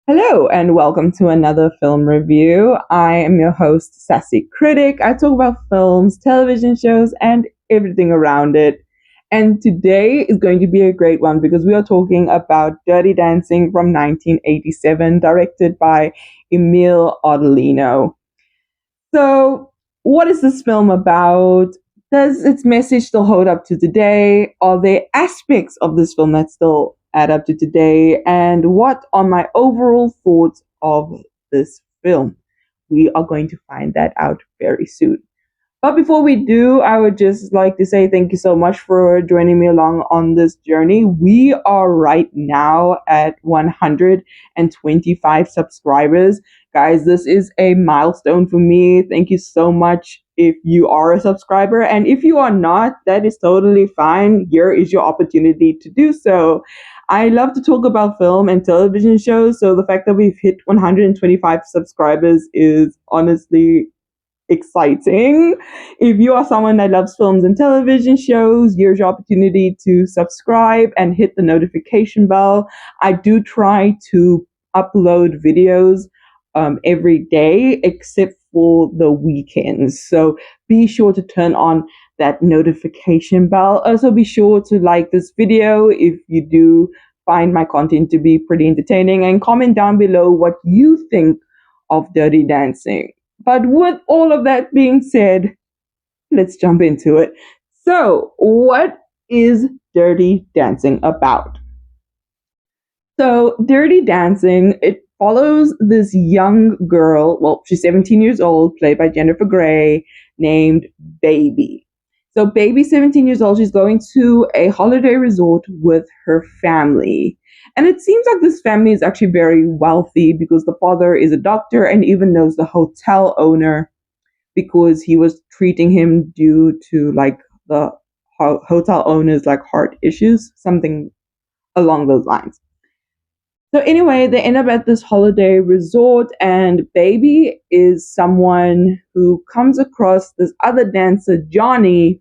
Hello and welcome to another film review. I am your host, Sassy Critic. I talk about films, television shows, and everything around it. And today is going to be a great one because we are talking about Dirty Dancing from 1987, directed by Emile Odolino. So, what is this film about? Does its message still hold up to today? Are there aspects of this film that still add up to today? And what are my overall thoughts of this film? We are going to find that out very soon. But before we do, I would just like to say thank you so much for joining me along on this journey. We are right now at 125 subscribers. Guys, this is a milestone for me. Thank you so much if you are a subscriber. And if you are not, that is totally fine. Here is your opportunity to do so. I love to talk about film and television shows, so the fact that we've hit 125 subscribers is honestly exciting. If you are someone that loves films and television shows, here's your opportunity to subscribe and hit the notification bell. I do try to upload videos every day except for the weekends. So be sure to turn on that notification bell. Also, be sure to like this video if you do find my content to be pretty entertaining, and comment down below what you think of Dirty Dancing. But with all of that being said, let's jump into it. So, what is Dirty Dancing about? So, Dirty Dancing, it follows this young girl, well, she's 17 years old, played by Jennifer Grey, named Baby. So, Baby, 17 years old, she's going to a holiday resort with her family. And it seems like this family is actually very wealthy because the father is a doctor and even knows the hotel owner because he was treating him due to like the hotel owner's like heart issues, something along those lines. So anyway, they end up at this holiday resort, and Baby is someone who comes across this other dancer, Johnny,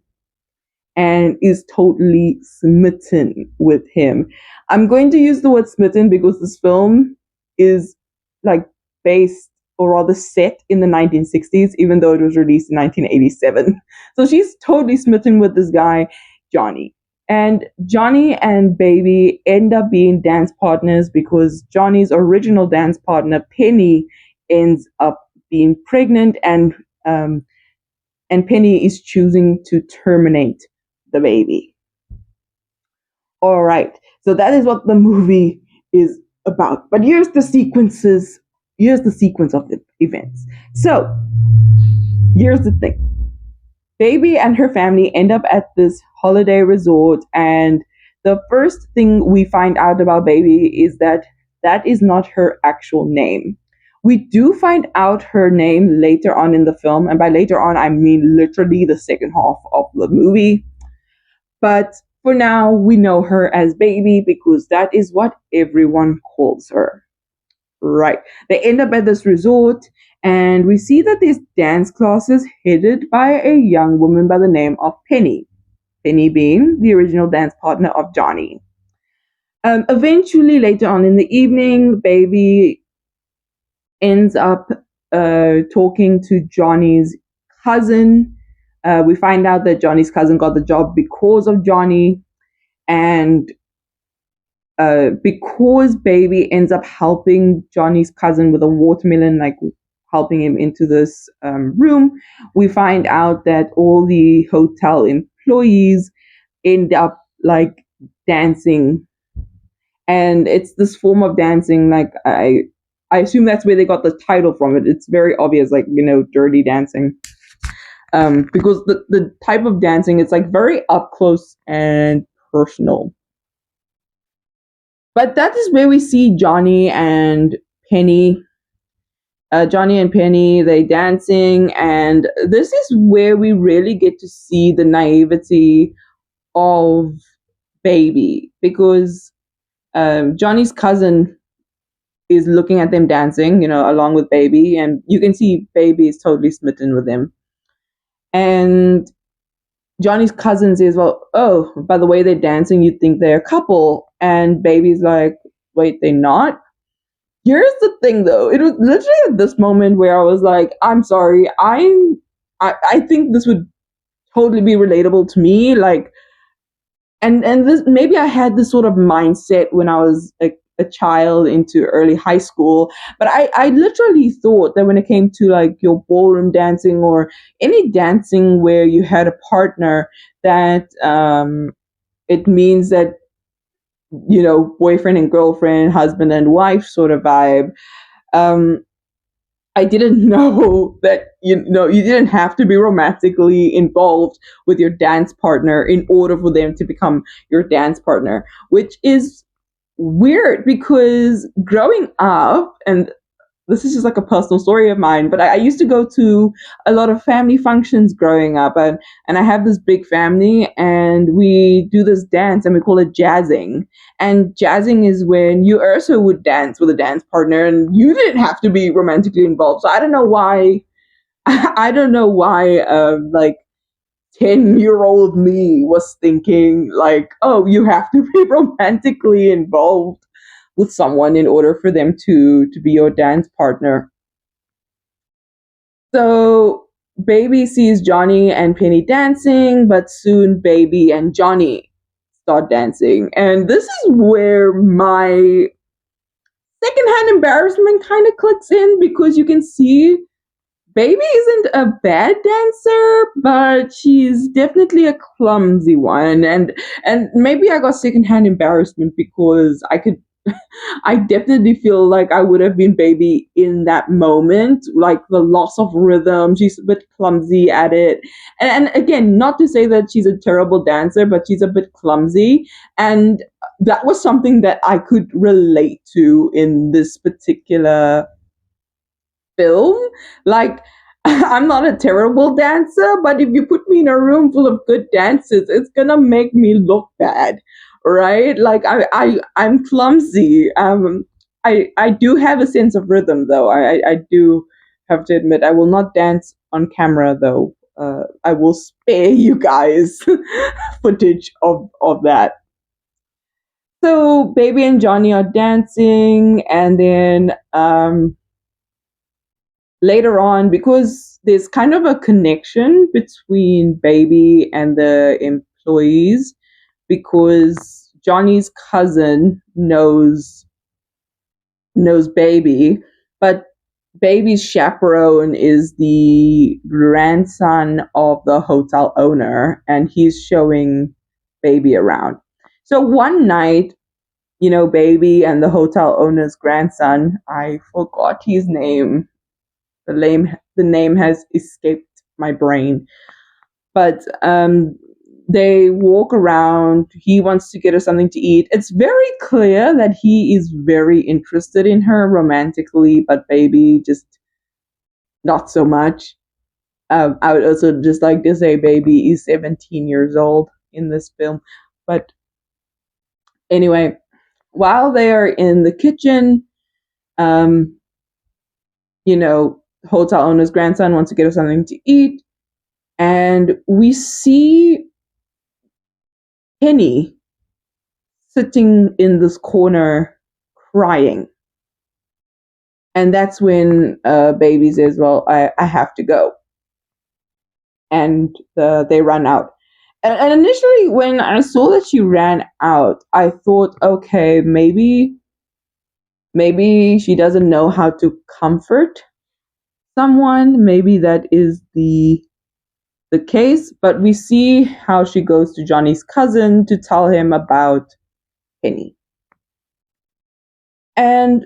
and is totally smitten with him. I'm going to use the word smitten because this film is like based or rather set in the 1960s, even though it was released in 1987. So she's totally smitten with this guy, Johnny. And Johnny and Baby end up being dance partners because Johnny's original dance partner, Penny, ends up being pregnant, and Penny is choosing to terminate the baby. All right, so that is what the movie is about. But here's the sequences. Here's the sequence of the events. So here's the thing. Baby and her family end up at this holiday resort, and the first thing we find out about Baby is that that is not her actual name. We do find out her name later on in the film, and by later on, I mean literally the second half of the movie. But for now, we know her as Baby because that is what everyone calls her. Right. They end up at this resort, and we see that there's dance classes headed by a young woman by the name of Penny. Penny being the original dance partner of Johnny. Eventually, later on in the evening, Baby ends up talking to Johnny's cousin. We find out that Johnny's cousin got the job because of Johnny, and because Baby ends up helping Johnny's cousin with a watermelon, like helping him into this room, we find out that all the hotel employees end up like dancing, and it's this form of dancing. Like I assume that's where they got the title from. It's very obvious, like dirty dancing. Because the type of dancing, it's like very up close and personal. But that is where we see Johnny and Penny. Johnny and Penny, they dancing, and this is where we really get to see the naivety of Baby, because Johnny's cousin is looking at them dancing, along with Baby, and you can see Baby is totally smitten with them. And Johnny's cousin says, well, oh, by the way they're dancing, you'd think they're a couple. And Baby's like, wait, they're not? Here's the thing though. It was literally at this moment where I was like, I'm sorry, I think this would totally be relatable to me. Like, and this, maybe I had this sort of mindset when I was a child into early high school, but I literally thought that when it came to like your ballroom dancing or any dancing where you had a partner, that it means that, boyfriend and girlfriend, husband and wife sort of vibe. um I didn't know that you didn't have to be romantically involved with your dance partner in order for them to become your dance partner, which is weird because growing up, and this is just like a personal story of mine, but I used to go to a lot of family functions growing up, and I have this big family, and we do this dance, and we call it jazzing. And jazzing is when you also would dance with a dance partner, and you didn't have to be romantically involved. So I don't know why. I don't know why. Like 10-year-old me was thinking like, oh, you have to be romantically involved with someone in order for them to be your dance partner. So Baby sees Johnny and Penny dancing, but soon Baby and Johnny start dancing. And this is where my secondhand embarrassment kind of clicks in, because you can see Baby isn't a bad dancer, but she's definitely a clumsy one. And maybe I got secondhand embarrassment because I definitely feel like I would have been Baby in that moment, like the loss of rhythm. She's a bit clumsy at it. And again, not to say that she's a terrible dancer, but she's a bit clumsy. And that was something that I could relate to in this particular film. Like, I'm not a terrible dancer, but if you put me in a room full of good dancers, it's gonna make me look bad, right? Like I'm clumsy. I do have a sense of rhythm, though. I do have to admit, I will not dance on camera, though. I will spare you guys footage of that. So Baby and Johnny are dancing, and then later on, because there's kind of a connection between Baby and the employees, because Johnny's cousin knows Baby, but Baby's chaperone is the grandson of the hotel owner, and he's showing Baby around. So one night, Baby and the hotel owner's grandson, I forgot his name, the name has escaped my brain. But they walk around. He wants to get her something to eat. It's very clear that he is very interested in her romantically, but Baby just not so much. I would also just like to say Baby is 17 years old in this film. But anyway, while they are in the kitchen, um, hotel owner's grandson wants to get her something to eat. And we see Penny sitting in this corner crying. And that's when Baby says, well, I have to go. And they run out. And initially, when I saw that she ran out, I thought, okay, maybe she doesn't know how to comfort someone. Maybe that is the case. But we see how she goes to Johnny's cousin to tell him about Penny. And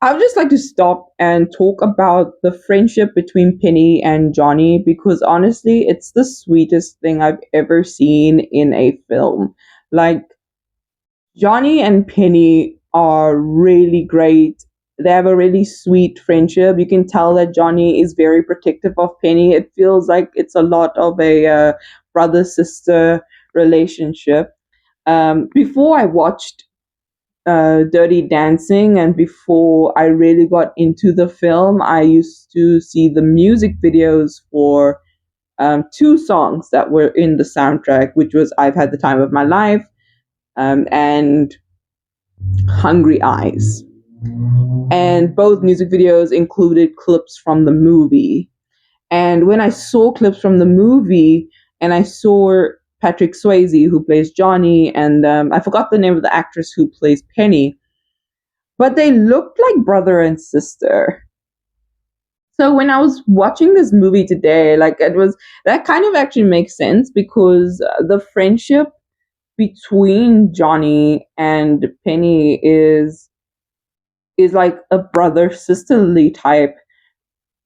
I would just like to stop and talk about the friendship between Penny and Johnny, because honestly, it's the sweetest thing I've ever seen in a film. Like, Johnny and Penny are really great. They have a really sweet friendship. You can tell that Johnny is very protective of Penny. It feels like it's a lot of a brother sister relationship. Before I watched Dirty Dancing, and before I really got into the film, I used to see the music videos for two songs that were in the soundtrack, which was I've Had the Time of My Life and Hungry Eyes. And both music videos included clips from the movie. And when I saw clips from the movie and I saw Patrick Swayze, who plays Johnny, and I forgot the name of the actress who plays Penny, but they looked like brother and sister. So when I was watching this movie today, like it was that kind of actually makes sense because the friendship between Johnny and Penny is like a brother sisterly type.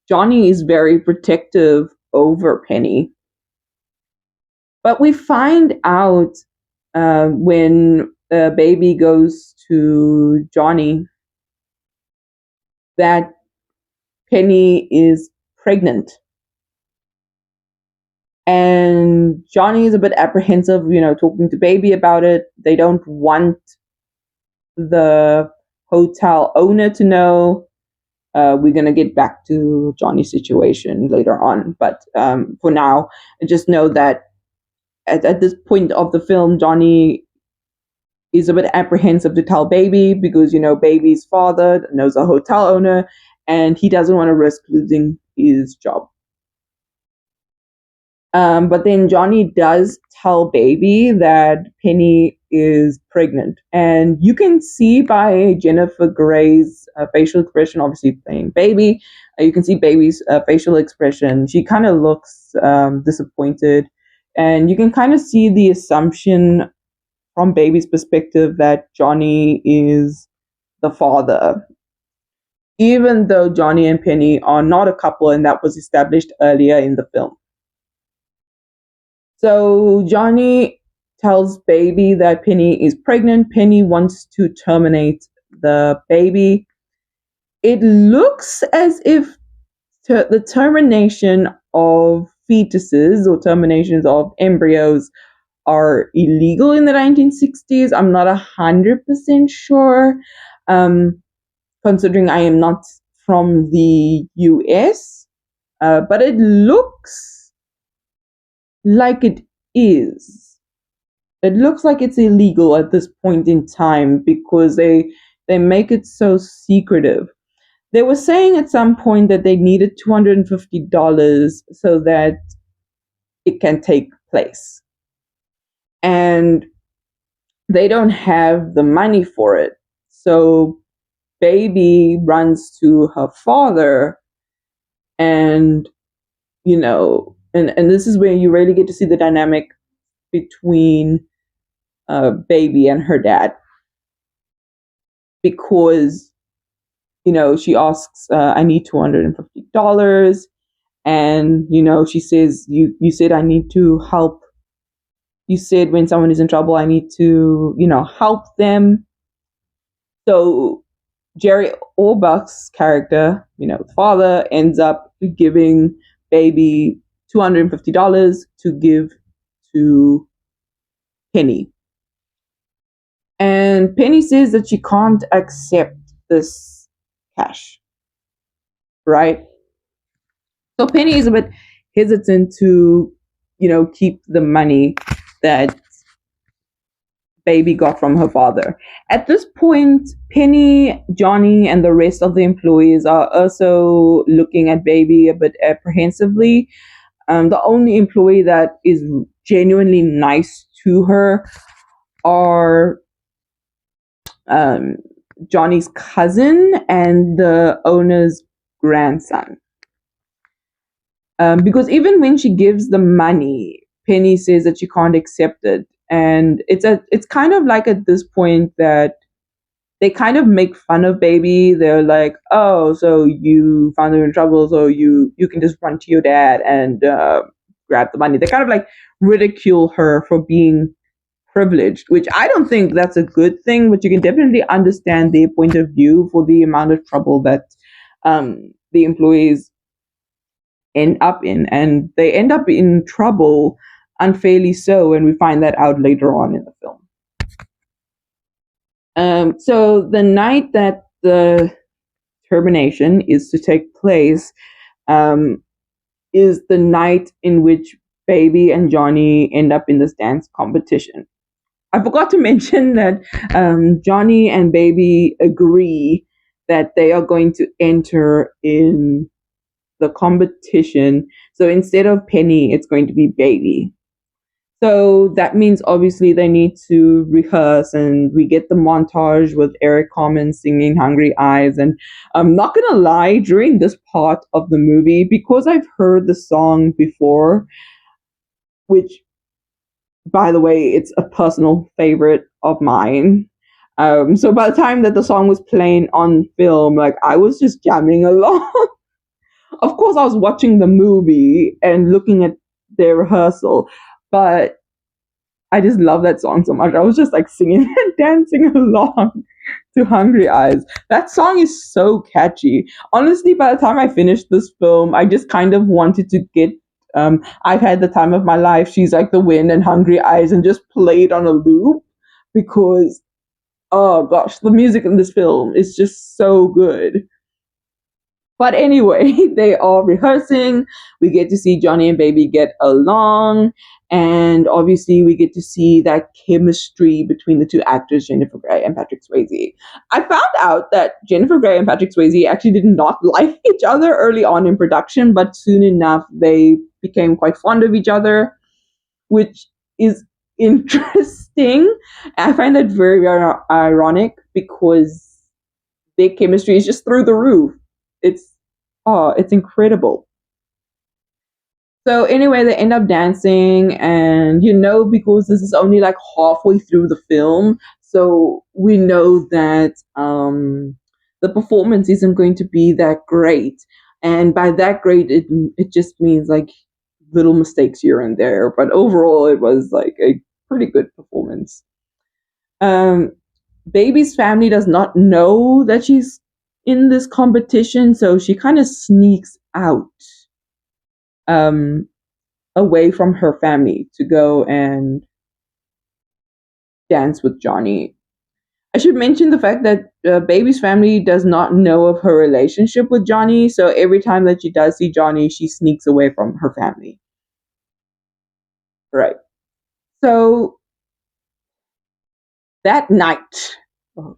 Johnny is very protective over Penny. But we find out when Baby goes to Johnny that Penny is pregnant. And Johnny is a bit apprehensive, talking to Baby about it. They don't want the hotel owner to know. We're going to get back to Johnny's situation later on. But for now, just know that at this point of the film, Johnny is a bit apprehensive to tell Baby because, Baby's father knows a hotel owner and he doesn't want to risk losing his job. But then Johnny does tell Baby that Penny is pregnant. And you can see by Jennifer Grey's facial expression, obviously playing Baby, you can see Baby's facial expression. She kind of looks disappointed. And you can kind of see the assumption from Baby's perspective that Johnny is the father. Even though Johnny and Penny are not a couple, and that was established earlier in the film. So Johnny tells Baby that Penny is pregnant. Penny wants to terminate the baby. It looks as if the termination of fetuses or terminations of embryos are illegal in the 1960s. I'm not 100% sure, considering I am not from the US, but it looks like it is. It looks like it's illegal at this point in time because they make it so secretive. They were saying at some point that they needed $250 so that it can take place. And they don't have the money for it. So Baby runs to her father and, and this is where you really get to see the dynamic between Baby and her dad. Because, she asks, I need $250. And, she says, you said I need to help. You said when someone is in trouble, I need to, help them. So Jerry Orbach's character, the father, ends up giving Baby $250 to give to Penny. And Penny says that she can't accept this cash. Right? So Penny is a bit hesitant to, keep the money that Baby got from her father. At this point, Penny, Johnny, and the rest of the employees are also looking at Baby a bit apprehensively. The only employee that is genuinely nice to her are Johnny's cousin and the owner's grandson. Because even when she gives the money, Penny says that she can't accept it. And it's kind of like at this point that they kind of make fun of Baby. They're like, oh, so you found her in trouble, so you can just run to your dad and grab the money. They kind of like ridicule her for being privileged, which I don't think that's a good thing, but you can definitely understand their point of view for the amount of trouble that the employees end up in. And they end up in trouble unfairly so, and we find that out later on in the film. So the night that the termination is to take place is the night in which Baby and Johnny end up in this dance competition. I forgot to mention that Johnny and Baby agree that they are going to enter in the competition. So instead of Penny, it's going to be Baby. So that means obviously they need to rehearse, and we get the montage with Eric Carmen singing Hungry Eyes. And I'm not gonna lie, during this part of the movie, because I've heard the song before, which by the way, it's a personal favorite of mine. So by the time that the song was playing on film, like I was just jamming along. Of course, I was watching the movie and looking at their rehearsal, but I just love that song so much. I was just like singing and dancing along to Hungry Eyes. That song is so catchy. Honestly, by the time I finished this film, I just kind of wanted to get I've Had the Time of My Life, She's Like the Wind, and Hungry Eyes, and just play it on a loop because, oh gosh, the music in this film is just so good. But anyway, they are rehearsing. We get to see Johnny and Baby get along. And obviously, we get to see that chemistry between the two actors, Jennifer Grey and Patrick Swayze. I found out that Jennifer Grey and Patrick Swayze actually did not like each other early on in production, but soon enough, they became quite fond of each other, which is interesting. I find that very, very ironic because their chemistry is just through the roof. It's it's incredible. So anyway, they end up dancing, and because this is only like halfway through the film, so we know that the performance isn't going to be that great. And by that great, it just means like little mistakes here and there, but overall, it was like a pretty good performance. Um, Baby's family does not know that she's in this competition, so she kind of sneaks out um, away from her family to go and dance with Johnny. I should mention the fact that Baby's family does not know of her relationship with Johnny, so every time that she does see Johnny, she sneaks away from her family. Right. So that night, oh,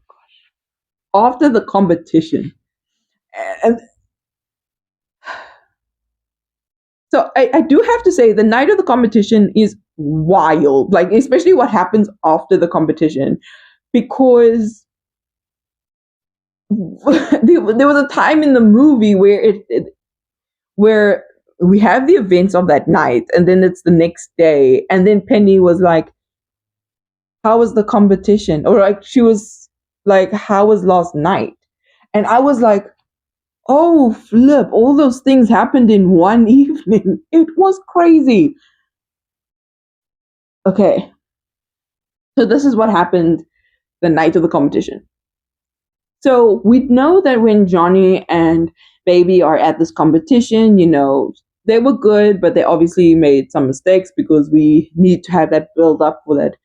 after the competition, and so I do have to say the night of the competition is wild, like especially what happens after the competition, because there was a time in the movie where where we have the events of that night, and then it's the next day, and then Penny was like, "How was the competition?" Or like she was like, "How was last night?" And I was like, "Oh flip! All those things happened in one evening. It was crazy." Okay, so this is what happened the night of the competition. So we know that when Johnny and Baby are at this competition, they were good, but they obviously made some mistakes because we need to have that build up for that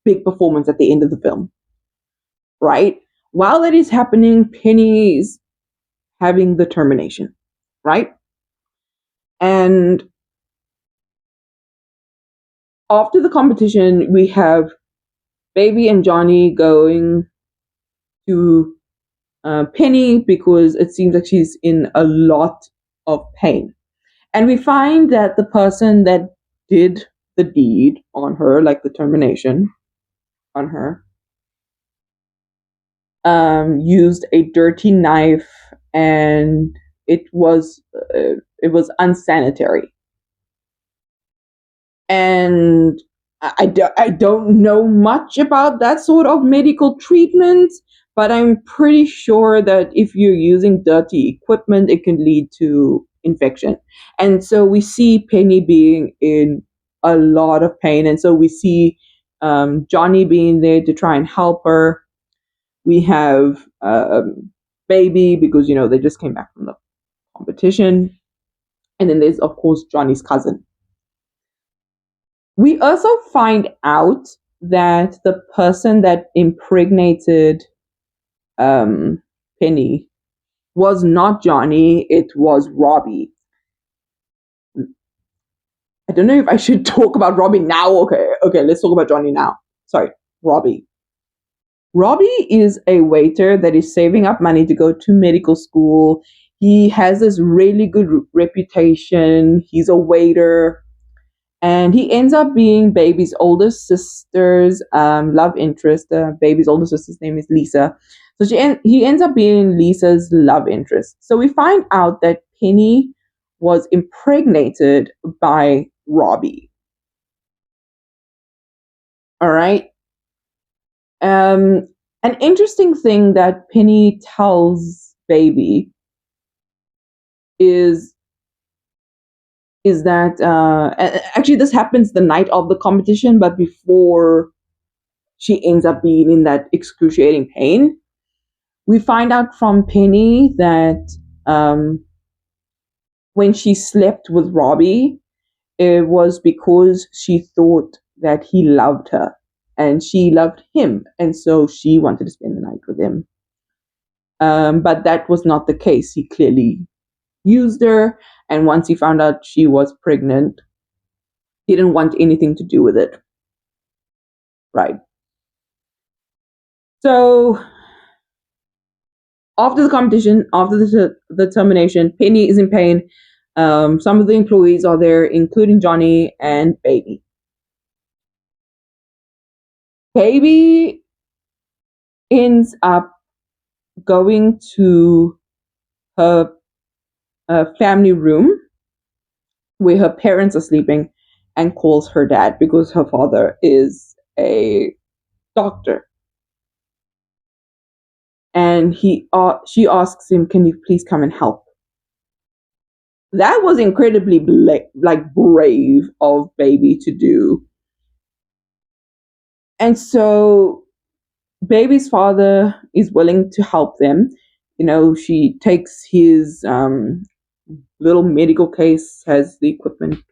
big performance at the end of the film, right? While that is happening, Penny's having the termination, right? And after the competition, we have Baby and Johnny going to Penny because it seems like she's in a lot of pain. And we find that the person that did the deed on her, like the termination on her, used a dirty knife, and it was unsanitary. And I don't know much about that sort of medical treatment, but I'm pretty sure that if you're using dirty equipment, it can lead to infection. And so we see Penny being in a lot of pain. And so we see Johnny being there to try and help her. We have Baby because, they just came back from the competition. And then there's, of course, Johnny's cousin. We also find out that the person that impregnated Penny was not Johnny, it was Robbie. I don't know if I should talk about Robbie now. Okay, let's talk about Johnny now. Sorry, Robbie. Robbie is a waiter that is saving up money to go to medical school. He has this really good reputation. He's a waiter, and he ends up being Baby's older sister's love interest. Baby's older sister's name is Lisa. So he ends up being Lisa's love interest. So we find out that Penny was impregnated by Robbie. All right. An interesting thing that Penny tells Baby is that actually this happens the night of the competition, but before she ends up being in that excruciating pain. We find out from Penny that when she slept with Robbie, it was because she thought that he loved her and she loved him, and so she wanted to spend the night with him. But that was not the case. He clearly used her, and once he found out she was pregnant, he didn't want anything to do with it. Right. So after the competition, after the termination, Penny is in pain. Some of the employees are there, including Johnny and Baby. Baby ends up going to her family room where her parents are sleeping and calls her dad because her father is a doctor. And she asks him, "Can you please come and help?" That was incredibly brave of Baby to do. And so Baby's father is willing to help them. She takes his little medical case, has the equipment,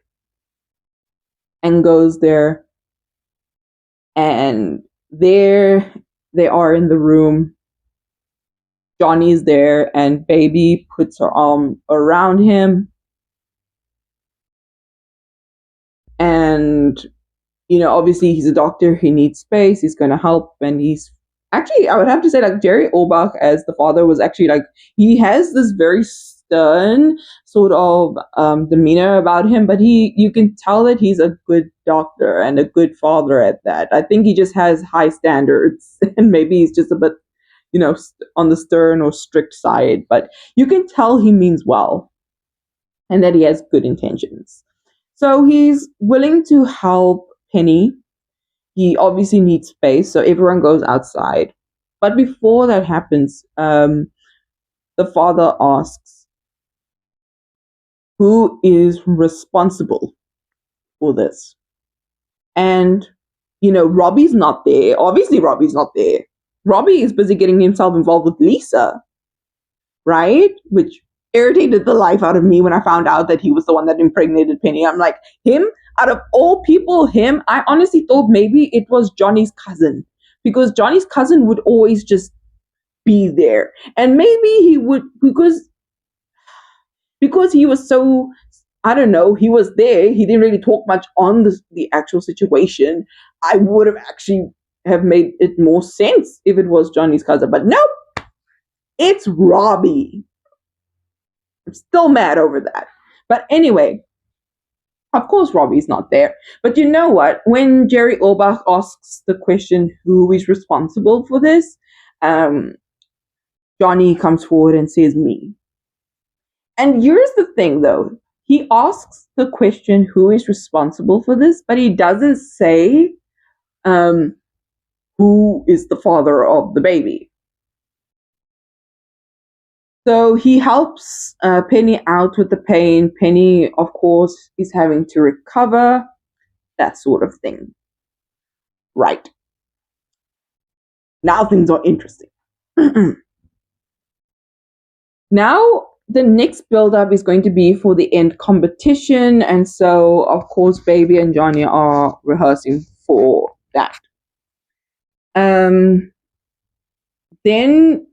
and goes there. And there they are in the room. Johnny's there, and Baby puts her arm around him. And obviously he's a doctor, he needs space, he's going to help, and he's actually, I would have to say, like, Jerry Orbach as the father was actually like, he has this very stern sort of demeanor about him, but you can tell that he's a good doctor and a good father at that. I think he just has high standards and maybe he's just a bit, on the stern or strict side, but you can tell he means well and that he has good intentions. So he's willing to help Penny. He obviously needs space, so everyone goes outside. But before that happens, the father asks, who is responsible for this? And, Robbie's not there. Obviously, Robbie's not there. Robbie is busy getting himself involved with Lisa, right? Which irritated the life out of me when I found out that he was the one that impregnated Penny. I'm like, him? Out of all people, him? I honestly thought maybe it was Johnny's cousin, because Johnny's cousin would always just be there. And maybe he would, because he was so, I don't know, he was there. He didn't really talk much on the actual situation. I would have actually have made it more sense if it was Johnny's cousin. But nope, it's Robbie. I'm still mad over that. But anyway, of course Robbie's not there. But you know what? When Jerry Orbach asks the question, who is responsible for this? Johnny comes forward and says, me. And here's the thing, though. He asks the question, who is responsible for this? But he doesn't say who is the father of the baby. So he helps Penny out with the pain. Penny, of course, is having to recover, that sort of thing. Right. Now things are interesting. Now the next build-up is going to be for the end competition. And so, of course, Baby and Johnny are rehearsing for that. Then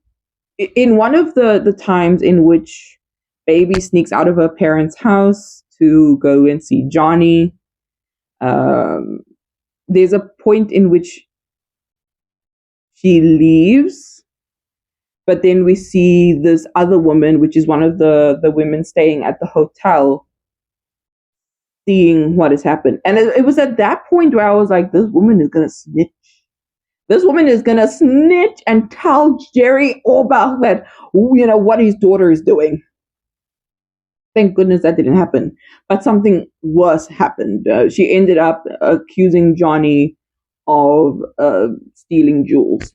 in one of the times in which Baby sneaks out of her parents' house to go and see Johnny, there's a point in which she leaves, but then we see this other woman, which is one of the women staying at the hotel, seeing what has happened. And it was at that point where I was like, this woman is gonna snitch. This woman is gonna snitch and tell Jerry Orbach that what his daughter is doing. Thank goodness that didn't happen. But something worse happened. She ended up accusing Johnny of stealing jewels.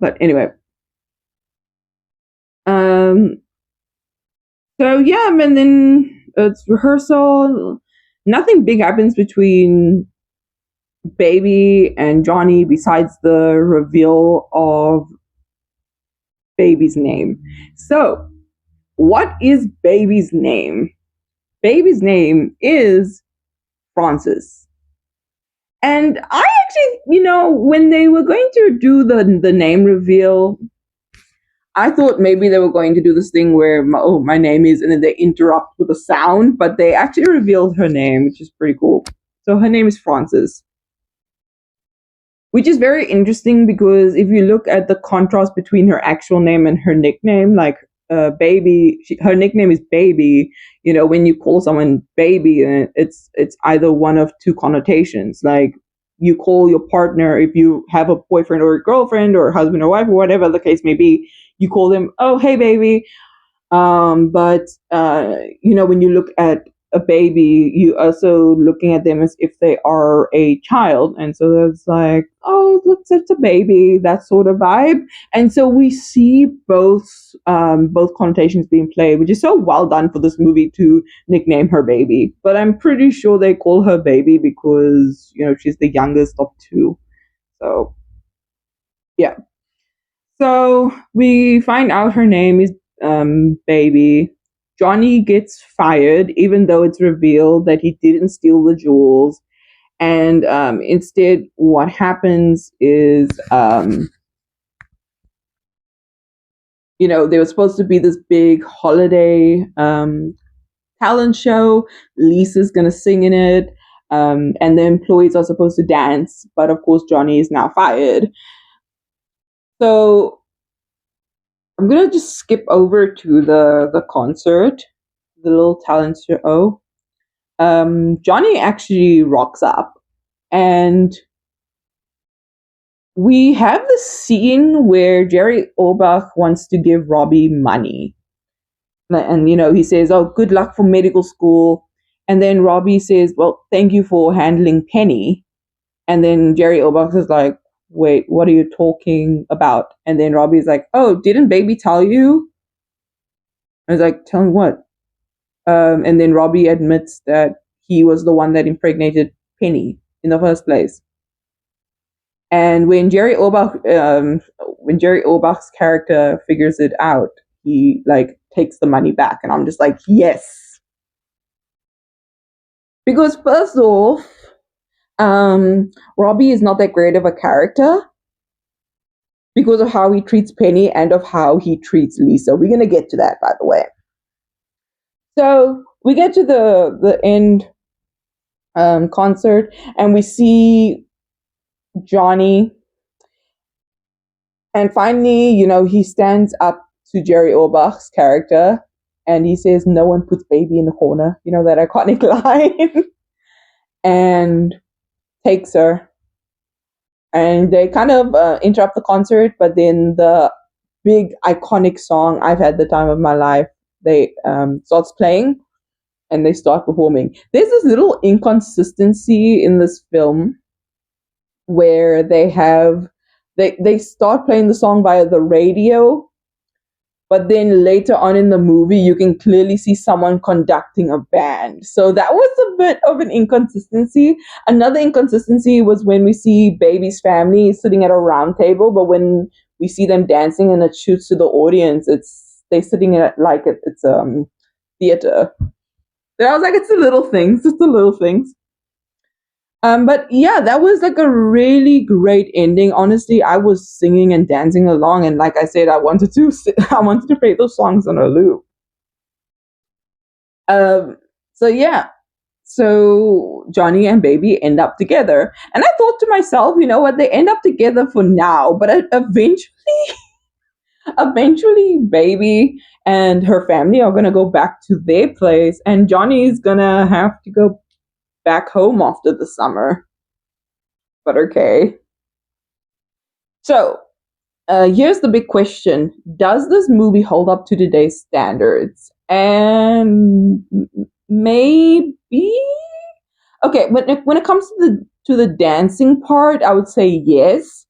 But anyway, so yeah, and then it's rehearsal. Nothing big happens between Baby and Johnny besides the reveal of Baby's name. So, what is Baby's name? Baby's name is Francis. And I actually, when they were going to do the name reveal, I thought maybe they were going to do this thing where, my name is, and then they interrupt with a sound, but they actually revealed her name, which is pretty cool. So her name is Francis, which is very interesting because if you look at the contrast between her actual name and her nickname, like Baby, her nickname is Baby. When you call someone Baby, it's either one of two connotations. Like you call your partner, if you have a boyfriend or a girlfriend or a husband or wife or whatever the case may be, you call them, oh, hey, baby. But when you look at a baby, you also looking at them as if they are a child. And so it's like, oh, it's a baby, that sort of vibe. And so we see both connotations being played, which is so well done for this movie to nickname her Baby. But I'm pretty sure they call her Baby because, she's the youngest of two. So, yeah. So we find out her name is Baby. Johnny gets fired, even though it's revealed that he didn't steal the jewels. And instead, what happens is, there was supposed to be this big holiday talent show. Lisa's going to sing in it. And the employees are supposed to dance. But of course, Johnny is now fired. So I'm going to just skip over to the concert, the little talent show. Johnny actually rocks up, and we have the scene where Jerry Orbach wants to give Robbie money. And, he says, oh, good luck for medical school. And then Robbie says, well, thank you for handling Penny. And then Jerry Orbach is like, wait, what are you talking about? And then Robbie's like, oh, didn't Baby tell you? I was like, tell me what? And then Robbie admits that he was the one that impregnated Penny in the first place. And when Jerry Orbach's character figures it out, he takes the money back, and I'm just like, yes. Because first off, Robbie is not that great of a character because of how he treats Penny and of how he treats Lisa. We're gonna get to that, by the way. So we get to the end concert, and we see Johnny, and finally, he stands up to Jerry Orbach's character, and he says, "No one puts Baby in the corner." That iconic line, and takes her. And they kind of interrupt the concert, but then the big iconic song, "I've Had the Time of My Life," they starts playing, and they start performing. There's this little inconsistency in this film where they start playing the song via the radio, but then later on in the movie, you can clearly see someone conducting a band. So that was a bit of an inconsistency. Another inconsistency was when we see Baby's family sitting at a round table, but when we see them dancing and it shoots to the audience, they're sitting at it's theater. So I was like, it's the little things, just the little things. But yeah, that was a really great ending. Honestly, I was singing and dancing along, and like I said, I wanted to play those songs on a loop. So yeah, So Johnny and Baby end up together. And I thought to myself, you know what, they end up together for now, but eventually Baby and her family are gonna go back to their place, and Johnny's gonna have to go back home after the summer. But okay. So here's the big question: does this movie hold up to today's standards? And maybe. Okay, when it comes to the dancing part, I would say yes.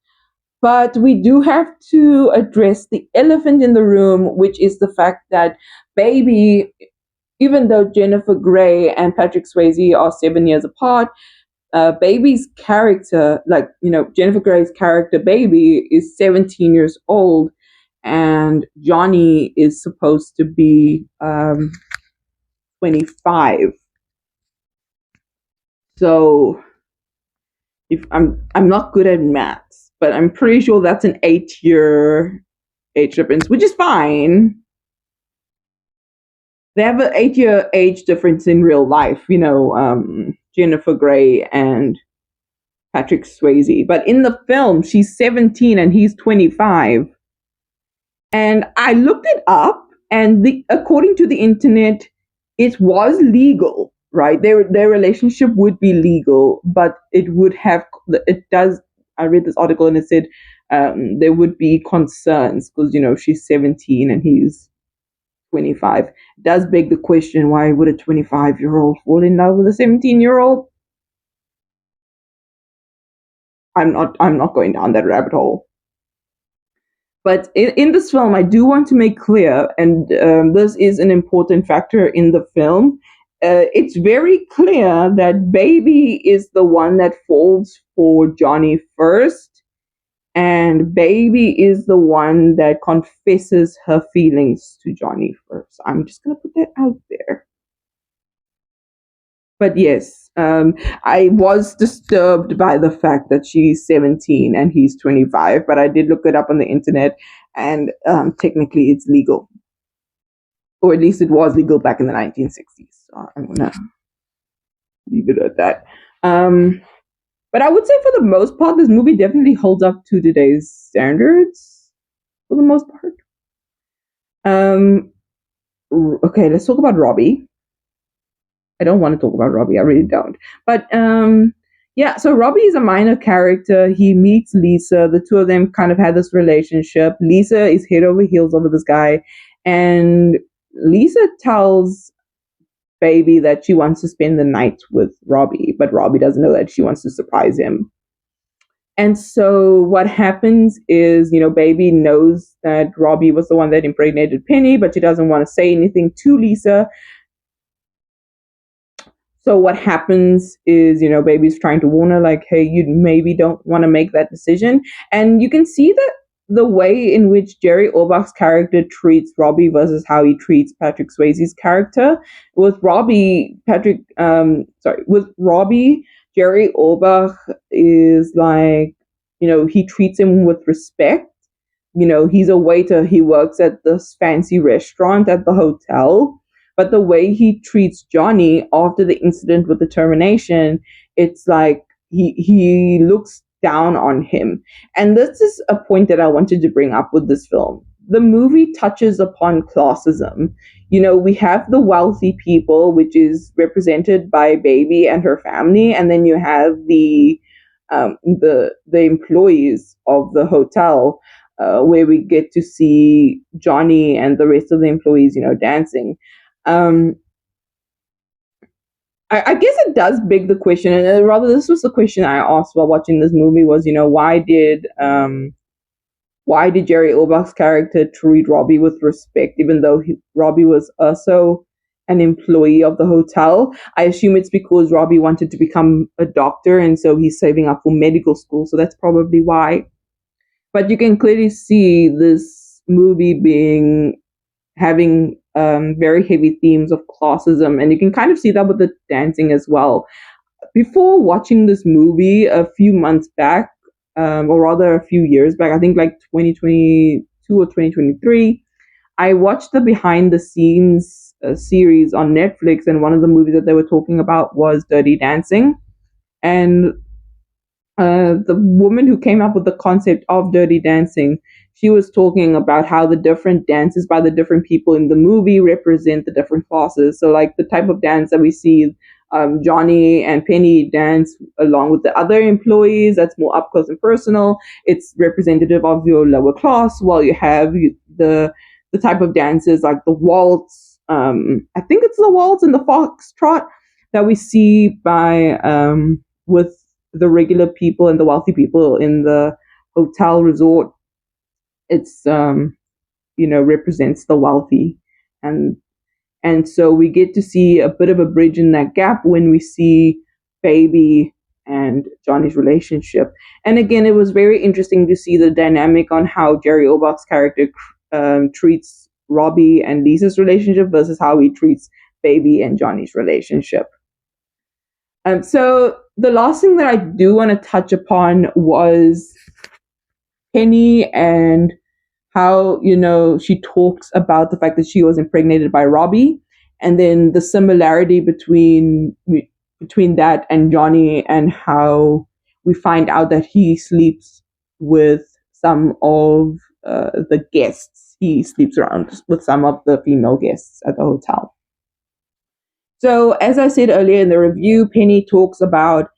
But we do have to address the elephant in the room, which is the fact that Baby, even though Jennifer Grey and Patrick Swayze are 7 years apart, Baby's character, like, Jennifer Grey's character, Baby, is 17 years old, and Johnny is supposed to be 25. So if I'm not good at maths, but I'm pretty sure that's an 8-year age difference, which is fine. They have an 8-year age difference in real life, Jennifer Grey and Patrick Swayze. But in the film, she's 17 and he's 25. And I looked it up, and according to the internet, it was legal, right? Their relationship would be legal, but it does. I read this article and it said there would be concerns because she's 17 and he's 25. It does beg the question: why would a 25-year-old fall in love with a 17-year-old? I'm not going down that rabbit hole. But in this film, I do want to make clear, and this is an important factor in the film. It's very clear that Baby is the one that falls for Johnny first, and Baby is the one that confesses her feelings to Johnny first. I'm just going to put that out there. But yes, I was disturbed by the fact that she's 17 and he's 25, but I did look it up on the internet, and technically it's legal. Or at least it was legal back in the 1960s. So I'm going to leave it at that. But I would say for the most part, this movie definitely holds up to today's standards for the most part. Okay, let's talk about Robbie. I don't want to talk about Robbie. I really don't. But yeah, so Robbie is a minor character. He meets Lisa. The two of them kind of had this relationship. Lisa is head over heels over this guy. And Lisa tells Baby that she wants to spend the night with Robbie, but Robbie doesn't know that she wants to surprise him. And so what happens is, Baby knows that Robbie was the one that impregnated Penny, but she doesn't want to say anything to Lisa. So what happens is, Baby's trying to warn her, like, hey, you maybe don't want to make that decision. And you can see that the way in which Jerry Orbach's character treats Robbie versus how he treats Patrick Swayze's character. With Robbie, Jerry Orbach is like, he treats him with respect. He's a waiter. He works at this fancy restaurant at the hotel. But the way he treats Johnny after the incident with the termination, it's like he looks down on him. And this is a point that I wanted to bring up with this film. The movie touches upon classism. We have the wealthy people, which is represented by Baby and her family, and then you have the employees of the hotel, where we get to see Johnny and the rest of the employees, dancing. I guess it does beg the question, and rather this was the question I asked while watching this movie was, why did Jerry Orbach's character treat Robbie with respect, even though Robbie was also an employee of the hotel? I assume it's because Robbie wanted to become a doctor, and so he's saving up for medical school, so that's probably why. But you can clearly see this movie having very heavy themes of classism, and you can kind of see that with the dancing as well. Before watching this movie a few months back, or rather a few years back, I think like 2022 or 2023, I watched the behind the scenes series on Netflix, and one of the movies that they were talking about was Dirty Dancing. And the woman who came up with the concept of Dirty Dancing, she was talking about how the different dances by the different people in the movie represent the different classes. So, like the type of dance that we see Johnny and Penny dance along with the other employees, that's more up close and personal. It's representative of your lower class, while you have the type of dances like the waltz. I think it's the waltz and the foxtrot that we see by with the regular people and the wealthy people in the hotel resort. It's represents the wealthy, and so we get to see a bit of a bridge in that gap when we see Baby and Johnny's relationship. And again, it was very interesting to see the dynamic on how Jerry Orbach's character treats Robbie and Lisa's relationship versus how he treats Baby and Johnny's relationship. So the last thing that I do want to touch upon was Penny and how, she talks about the fact that she was impregnated by Robbie, and then the similarity between that and Johnny, and how we find out that he sleeps with some of the guests. He sleeps around with some of the female guests at the hotel. So, as I said earlier in the review, Penny talks about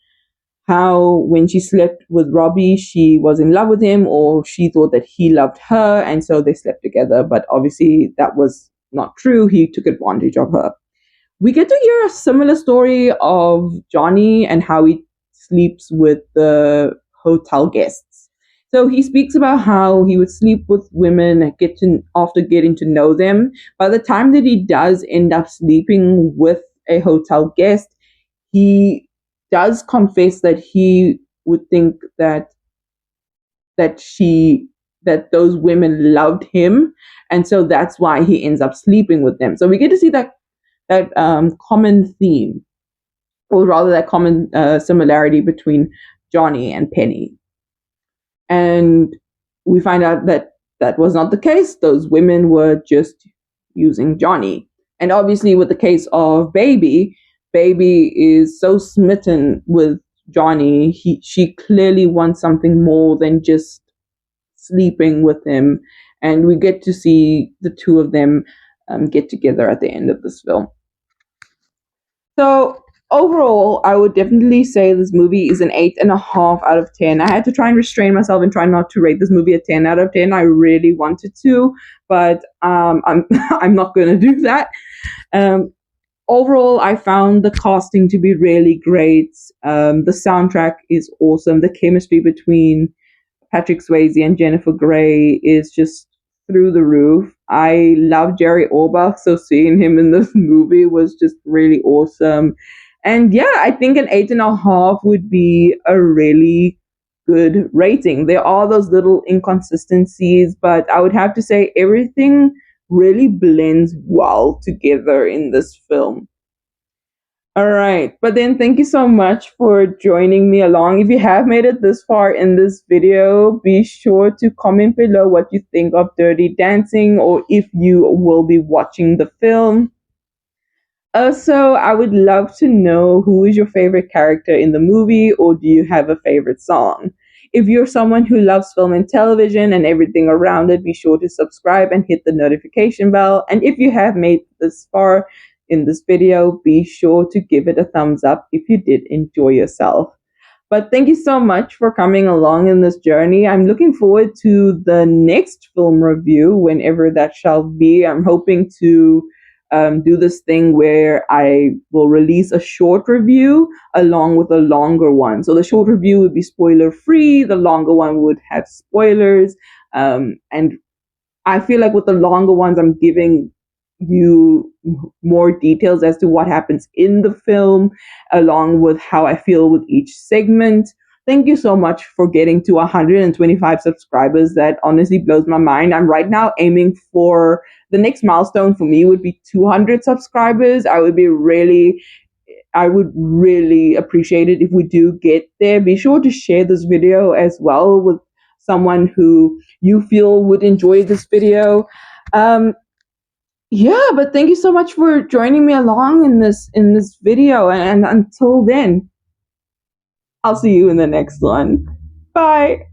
how when she slept with Robbie, she was in love with him, or she thought that he loved her, and so they slept together. But obviously, that was not true. He took advantage of her. We get to hear a similar story of Johnny and how he sleeps with the hotel guests. So he speaks about how he would sleep with women after getting to know them. By the time that he does end up sleeping with a hotel guest, he does confess that he would think that those women loved him, and so that's why he ends up sleeping with them. So we get to see that common theme, or rather that common similarity between Johnny and Penny. And we find out that that was not the case. Those women were just using Johnny. And obviously, with the case of Baby is so smitten with Johnny. She clearly wants something more than just sleeping with him. And we get to see the two of them get together at the end of this film. So overall, I would definitely say this movie is an 8.5 out of 10. I had to try and restrain myself and try not to rate this movie a 10 out of 10. I really wanted to, but I'm I'm not going to do that. Overall, I found the casting to be really great. The soundtrack is awesome. The chemistry between Patrick Swayze and Jennifer Grey is just through the roof. I love Jerry Orbach, so seeing him in this movie was just really awesome. And yeah, I think an 8.5 would be a really good rating. There are those little inconsistencies, but I would have to say everything really blends well together in this film. All right. But then thank you so much for joining me along. If you have made it this far in this video, be sure to comment below what you think of Dirty Dancing, or if you will be watching the film. Also, I would love to know who is your favorite character in the movie, or do you have a favorite song? If you're someone who loves film and television and everything around it, be sure to subscribe and hit the notification bell. And if you have made this far in this video, be sure to give it a thumbs up if you did enjoy yourself. But thank you so much for coming along in this journey. I'm looking forward to the next film review, whenever that shall be. I'm hoping to do this thing where I will release a short review along with a longer one. So the short review would be spoiler free. The longer one would have spoilers. And I feel like with the longer ones, I'm giving you more details as to what happens in the film, along with how I feel with each segment. Thank you so much for getting to 125 subscribers. That honestly blows my mind. I'm right now aiming for the next milestone for me would be 200 subscribers. I would really appreciate it if we do get there. Be sure to share this video as well with someone who you feel would enjoy this video. Yeah, but thank you so much for joining me along in this video, and until then, I'll see you in the next one. Bye.